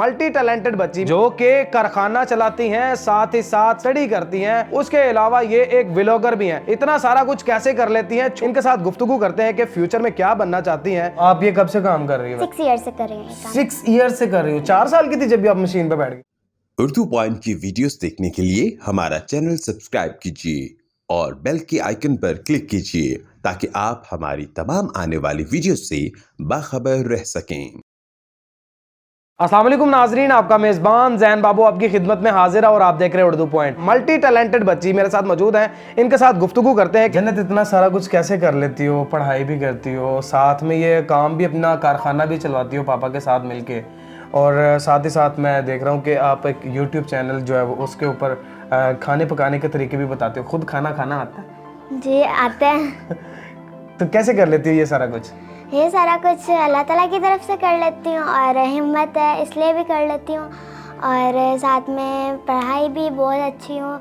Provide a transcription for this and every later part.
Multi talented बच्ची जो कि कारखाना चलाती हैं, साथ ही साथ स्टडी करती हैं, उसके अलावा ये एक व्लॉगर भी हैं। इतना सारा कुछ कैसे कर लेती हैं, इनके साथ गुफ्तगू करते हैं कि फ्यूचर में क्या बनना चाहती हैं। आप ये कब से काम कर रही हो? 6 ईयर से कर रही हूँ। 6 ईयर से कर रही हो। 4 साल की थी जब भी आप मशीन पे बैठ गई। उर्दू पॉइंट की वीडियोस देखने के लिए हमारा चैनल सब्सक्राइब कीजिए और बेल के आइकन पर क्लिक कीजिए ताकि आप हमारी तमाम आने वाली वीडियोस से बाखबर रह सकें। अस्सलाम वालेकुम नाजरीन, आपका मेज़बान जैन बाबू आपकी खिदमत में हाजिर है और आप देख रहे हैं उर्दू पॉइंट। मल्टी टैलेंटेड बच्ची मेरे साथ मौजूद हैं, इनके साथ गुफ्तगू करते हैं। जन्नत, इतना सारा कुछ कैसे कर लेती हो? पढ़ाई भी करती हो, साथ में ये काम भी, अपना कारखाना भी चलवाती हो पापा के साथ मिलके, और साथ ही साथ मैं देख रहा हूँ कि आप एक यूट्यूब चैनल जो है वो उसके ऊपर खाने पकाने के तरीके भी बताते हो। खुद खाना आता है? जी आता है। तो कैसे कर लेती हो ये सारा कुछ? ये सारा कुछ अल्लाह ताला की तरफ से कर लेती हूँ और हिम्मत है इसलिए भी कर लेती हूँ, और साथ में पढ़ाई भी बहुत अच्छी हूँ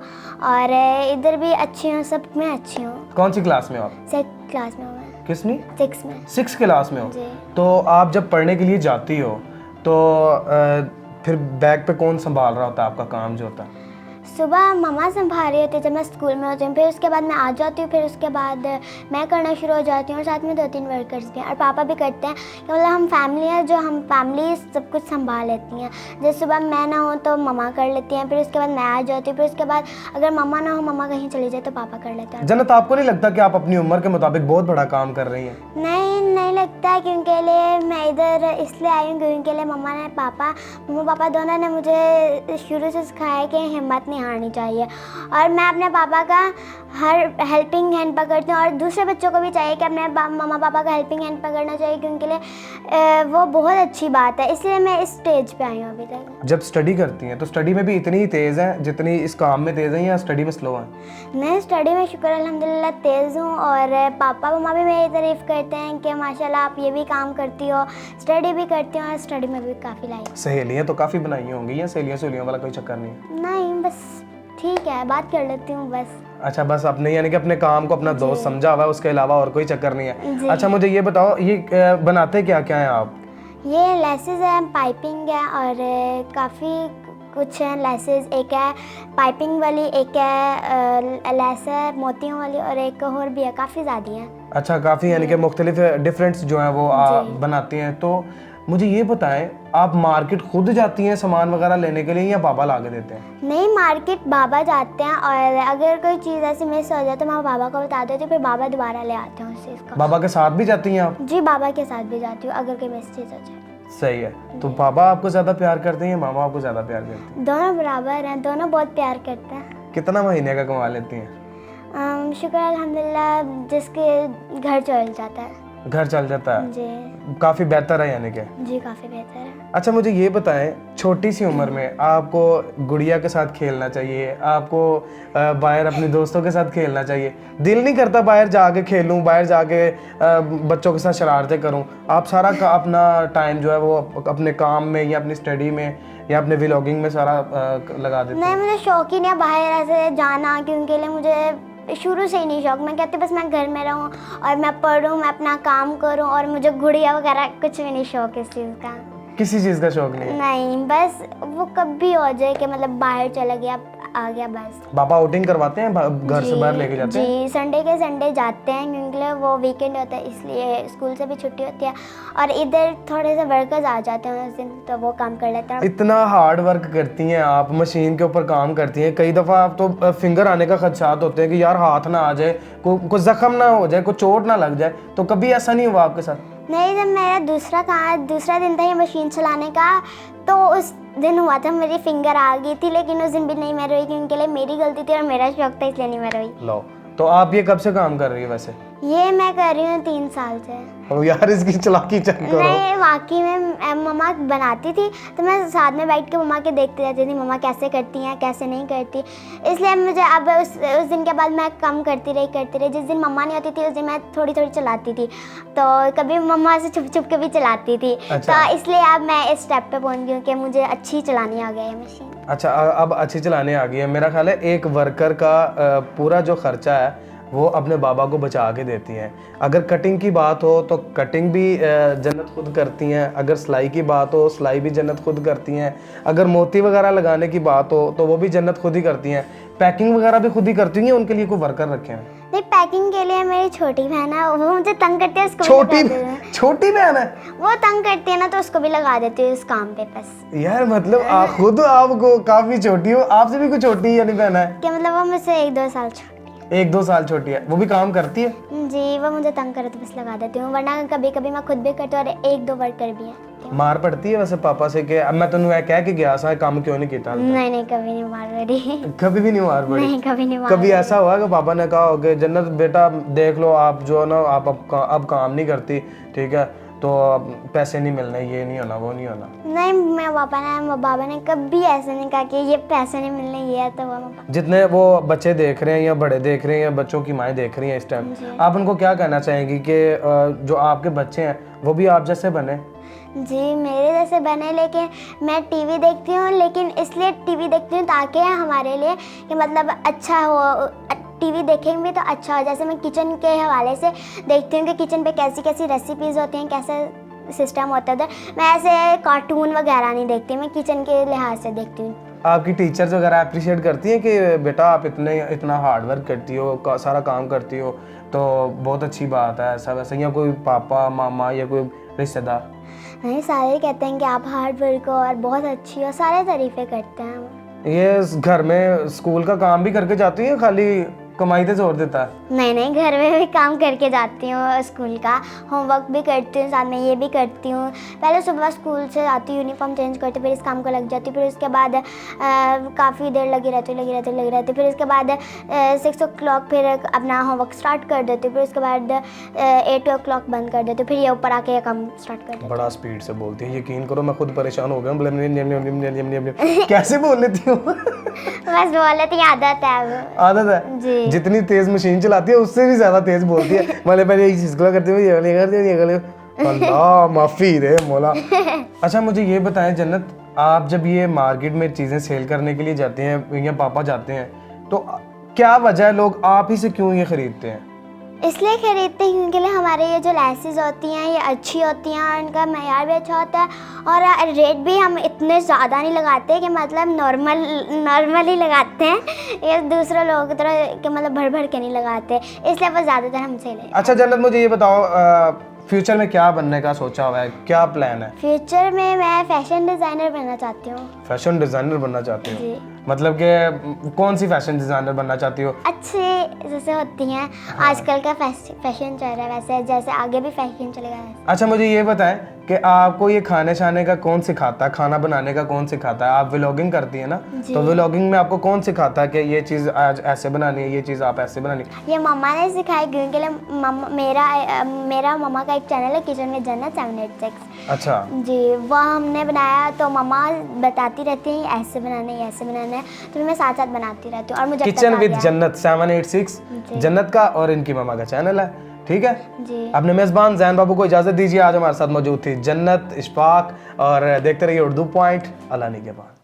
और इधर भी अच्छी हूँ, सब में अच्छी हूँ। कौन सी क्लास में हो आप? 6 क्लास में हूँ मैं। किसमें? 6 में। 6 क्लास में हो? जी। तो आप जब पढ़ने के लिए जाती हो तो फिर बैग पे कौन संभाल रहा होता है? आपका काम जो होता है? सुबह मम्मा संभाल रही होती है जब मैं स्कूल में होती हूँ, फिर उसके बाद मैं आ जाती हूँ, फिर उसके बाद मैं करना शुरू हो जाती हूँ और साथ में 2-3 वर्कर्स भी हैं और पापा भी करते हैं। कि मतलब हम फैमिली है जो हम फैमिली सब कुछ संभाल लेती हैं। जैसे सुबह मैं ना हो तो मम्मा कर लेती हैं, फिर उसके बाद मैं आ जाती हूँ, फिर उसके बाद अगर मम्मा ना हो, मम्मा कहीं चली जाए तो पापा कर लेते हैं। जन्नत, आपको नहीं लगता कि आप अपनी उम्र के मुताबिक बहुत बड़ा काम कर रही हैं? नहीं लगता, क्योंकि लिए मैं इधर इसलिए आई हूँ क्योंकि लिए मम्मा पापा दोनों ने मुझे शुरू से सिखाया कि हिम्मत नहीं हारनी चाहिए, और मैं अपने पापा का हर हेल्पिंग हैंड पकड़ती हूँ और दूसरे बच्चों को भी चाहिए कि अपने मम्मा पापा का हेल्पिंग हैंड पकड़ना चाहिए, क्योंकि लिए वो बहुत अच्छी बात है। इसलिए मैं इस स्टेज पे आई हूँ अभी तक। जब स्टडी करती हैं तो स्टडी में भी इतनी ही तेज़ हैं जितनी इस काम में तेज़ हैं, या स्टडी में स्लो हैं? मैं स्टडी में शुक्र अल्हम्दुलिल्लाह तेज़ हूँ, और पापा मम्मा भी मेरी तारीफ़ करते हैं कि माशाल्लाह आप ये भी काम करती हो, स्टडी भी करती हो और स्टडी में भी काफ़ी लाइक। सहेलियाँ तो काफ़ी बनाई होंगी, या सहेलियों वाला कोई चक्कर नहीं है? नहीं, बस ठीक है, बात कर लेती हूँ बस। अच्छा, बस अपने यानी कि अपने काम को अपना दोस्त समझा हुआ है, उसके अलावा और कोई चक्कर नहीं है। जी। अच्छा, मुझे ये बताओ, ये बनाते क्या क्या हैं आप? ये लेसेस है, पाइपिंग है और काफ़ी कुछ है। लेसेस एक है पाइपिंग वाली, एक है लेस है मोतियों वाली, और एक और भी है, काफ़ी ज़्यादा है। अच्छा, काफ़ी यानी कि मुख्तलिफ डिफरेंट्स जो हैं वो आप बनाती हैं। तो मुझे ये बताएं, आप मार्केट खुद जाती हैं सामान वगैरह लेने के लिए, या पापा ला के देते हैं? नहीं, मार्केट बाबा जाते हैं, और अगर कोई चीज़ ऐसी मिस हो जाए तो मैं बाबा को बता देती हूँ, फिर बाबा दोबारा ले आते हैं उस चीज़ को। बाबा के साथ भी जाती हैं आप? जी, बाबा के साथ भी जाती हूँ अगर कोई मिस चीज़ हो जाए। सही है। तो पापा आपको ज़्यादा प्यार करते हैं या मामा आपको ज़्यादा प्यार करती हैं? दोनों बराबर हैं, दोनों बहुत प्यार करते हैं। कितना महीने का कमा लेती हैं? शुक्र अल्हम्दुलिल्लाह, जिसके घर चल जाता है। घर चल जाता है? जी। काफ़ी बेहतर है यानी कि? जी, काफ़ी बेहतर है। अच्छा, मुझे ये बताएं, छोटी सी उम्र में आपको गुड़िया के साथ खेलना चाहिए, आपको बाहर अपने दोस्तों के साथ खेलना चाहिए, दिल नहीं करता बाहर जाके खेलूं, बाहर जाके बच्चों के साथ शरारतें करूं? आप सारा अपना टाइम जो है वो अपने काम में या अपनी स्टडी में या अपने व्लॉगिंग में सारा लगा देते हैं? नहीं, मुझे शौक ही नहीं है बाहर ऐसे जाना, क्योंकि लिए मुझे शुरू से ही नहीं शौक। मैं कहती बस मैं घर में रहूं और मैं पढूं, मैं अपना काम करूं, और मुझे गुड़िया वगैरह कुछ भी नहीं शौक इस चीज़ का। किसी चीज़ का शौक नहीं है? नहीं, बस वो कभी हो जाए कि मतलब बाहर चला गया, आ गया बस। पापा आउटिंग करवाते हैं, घर से बाहर लेके जाते हैं? जी, संडे के संडे जाते हैं, क्योंकि वो वीकेंड होता है, इसलिए स्कूल से भी छुट्टी होती है, और इधर थोड़े से वर्कर्स आ जाते हैं उस दिन, तो वो काम कर लेते हैं। इतना हार्ड वर्क करती हैं आप, मशीन के ऊपर काम करती हैं, कई दफ़ा आप तो फिंगर आने का खदशात होते हैं कि यार हाथ ना आ जाए, कोई जख्म ना हो जाए, कोई चोट ना लग जाए, तो कभी ऐसा नहीं हुआ आपके साथ? नहीं, जब मेरा दूसरा दिन था ये मशीन चलाने का, तो उस दिन हुआ था मेरी फिंगर आ गई थी, लेकिन उस दिन भी नहीं मैं रोई, क्योंकि मेरी गलती थी और मेरा शौक था, इसलिए नहीं मैं रोई। लो, तो आप ये कब से काम कर रही है वैसे? ये मैं कर रही हूँ 3 साल से। ओ यार, इसकी चालाकी चेक करो। नहीं, वाकई में मम्मा बनाती थी तो मैं साथ में बैठ के मम्मा के देखती रहती थी, मम्मा कैसे करती हैं कैसे नहीं करती, इसलिए मुझे अब उस दिन के बाद मैं कम करती रही। जिस दिन मम्मा नहीं होती थी उस दिन मैं थोड़ी चलाती थी, तो कभी मम्मा से छुप के भी चलाती थी। अच्छा। तो इसलिए अब मैं इस स्टेप पे पहुंच गई हूँ कि मुझे अच्छी चलानी आ गई है मशीन। अच्छा, अब अच्छी चलाने आ गई है। मेरा ख्याल है एक वर्कर का पूरा जो खर्चा है वो अपने बाबा को बचा के देती हैं। अगर कटिंग की बात हो तो कटिंग भी जन्नत खुद करती हैं, अगर सिलाई की बात हो सिलाई भी जन्नत खुद करती हैं, अगर मोती वगैरह लगाने की बात हो तो वो भी जन्नत खुद ही करती हैं, पैकिंग वगैरह भी खुद ही करती हैं। उनके लिए कोई वर्कर रखे हैं? नहीं, पैकिंग के लिए मेरी छोटी बहन है, वो मुझे तंग करती है, उसको भी छोटी लगा देती हूँ। छोटी बहन है वो तंग करती है ना, तो उसको भी लगा देती हूँ इस काम पे बस। यार, मतलब आप खुद आपको काफी छोटी हो, आपसे भी कुछ छोटी यानी बहन है? क्या मतलब वो मुझसे 1-2 साल छोटी 1-2 साल छोटी है, वो भी काम करती है? है। जी, वो मुझे तंग करे तो बस लगा देती हूँ, वरना कभी कभी मैं खुद भी करती हूँ और 1-2 वर्कर भी हैं। मार पड़ती है वैसे पापा से कि अब मैं तेन कह के गया सा काम क्यों नहीं किया? नहीं, कभी नहीं मार पड़ी। कभी भी नहीं मार पड़ी? नहीं, कभी नहीं मार कभी ऐसा हुआ कि पापा ने कहा हो कि जन्नत बेटा देख लो, आप जो है ना आप अब काम नहीं करती, ठीक है, तो अब पैसे नहीं मिलने, ये नहीं होना, वो नहीं होना। नहीं, मेरे बाबा ने कभी ऐसे नहीं कहा कि ये पैसे नहीं मिलने, ये है तो वो। जितने वो बच्चे देख रहे हैं या बड़े देख रहे हैं या बच्चों की माएँ देख रही हैं इस टाइम, आप उनको क्या कहना चाहेंगी कि जो आपके बच्चे हैं वो भी आप जैसे बने? जी, मेरे जैसे बने, लेकिन मैं टीवी देखती हूँ, लेकिन इसलिए टीवी देखती हूँ ताकि हमारे लिए कि मतलब अच्छा हो, टीवी देखेंगे भी तो अच्छा हो। जैसे मैं किचन के हवाले से देखती हूँ कि किचन पे कैसी कैसी रेसिपीज़ होती हैं, कैसा सिस्टम होता है। मैं ऐसे कार्टून वगैरह नहीं देखती, मैं किचन के लिहाज से देखती हूँ। आपकी टीचर्स वगैरह अप्रिशिएट करती हैं कि बेटा आप इतना हार्ड वर्क करती हो, सारा काम करती हो, तो बहुत अच्छी बात है, ऐसा वैसा? या कोई पापा मामा या कोई रिश्तेदार? नहीं, सारे कहते हैं कि आप हार्ड वर्क हो और बहुत अच्छी हो, सारे तारीफ़ें करते हैं। ये घर में स्कूल का काम भी करके जाती है, खाली कमाई पे जोर देता है? नहीं, घर में भी काम करके जाती हूँ, स्कूल का होमवर्क भी करती हूँ, साथ में ये भी करती हूँ। पहले सुबह स्कूल से आती हूँ, यूनिफॉर्म चेंज करती, फिर इस काम को लग जाती, फिर उसके बाद काफ़ी देर लगी रहती, फिर उसके बाद 6 o'clock फिर अपना होमवर्क स्टार्ट कर देती, फिर उसके बाद 8 o'clock बंद कर देती, फिर ये ऊपर आके ये काम स्टार्ट कर देती। बड़ा स्पीड से बोलती है, यकीन करो मैं खुद परेशान हो गया। कैसे बोल लेती हूँ? बस बोल लेती हूँ, आदत है वो। आदत है जी। जितनी तेज मशीन चलाती है उससे भी ज्यादा तेज बोलती है। मतलब पहले एक चीज को करती हूँ, ये वाली करती हूँ, ये वाली। अल्लाह माफी दे मौला। अच्छा, मुझे ये बताएं जन्नत, आप जब ये मार्केट में चीजें सेल करने के लिए जाते हैं या पापा जाते हैं, तो क्या वजह है लोग आप ही से क्यों ये खरीदते हैं? इसलिए खरीदते हैं क्योंकि हमारे ये जो लेसेस होती हैं ये अच्छी होती हैं, इनका मयार भी अच्छा होता है और रेट भी हम इतने ज़्यादा नहीं लगाते कि मतलब नॉर्मल ही लगाते हैं, ये दूसरे लोगों की तरह कि मतलब भर के नहीं लगाते, इसलिए वो ज़्यादातर हमसे ले। अच्छा जन्नत, मुझे ये बताओ फ्यूचर में क्या बनने का सोचा हुआ है, क्या प्लान है? फ्यूचर में मैं फैशन डिज़ाइनर बनना चाहती हूँ। फैशन डिज़ाइनर बनना चाहती हो? जी। मतलब कि कौन सी फैशन डिज़ाइनर बनना चाहती हो? अच्छे जैसे होती हैं, आजकल का फैशन चल रहा है वैसे, जैसे आगे भी फैशन चलेगा वैसे। अच्छा, मुझे ये बताएं कि आपको ये खाने शाने का कौन सिखाता है, खाना बनाने का कौन सिखाता है? आप व्लॉगिंग करती है ना, तो व्लॉगिंग में आपको कौन सिखाता है कि ये चीज़ आज ऐसे बनानी है, ये चीज़ आप ऐसे बनानी है? ये मम्मा ने सिखाई, क्योंकि मेरा मम्मा का एक चैनल है किचन विद जन्नत 786। अच्छा जी, वो हमने बनाया, तो मम्मा बताती रहती हैं ऐसे बनाना है, ऐसे बनाना है, तो फिर मैं साथ साथ बनाती रहती हूँ और मुझे किचन विद जन्नत 786 जन्नत का और इनकी मम्मा का चैनल है, ठीक है। जी। अपने मेज़बान जैन बाबू को इजाज़त दीजिए। आज हमारे साथ मौजूद थी जन्नत, इशफाक, और देखते रहिए उर्दू पॉइंट। अल्लाह ने के बाद।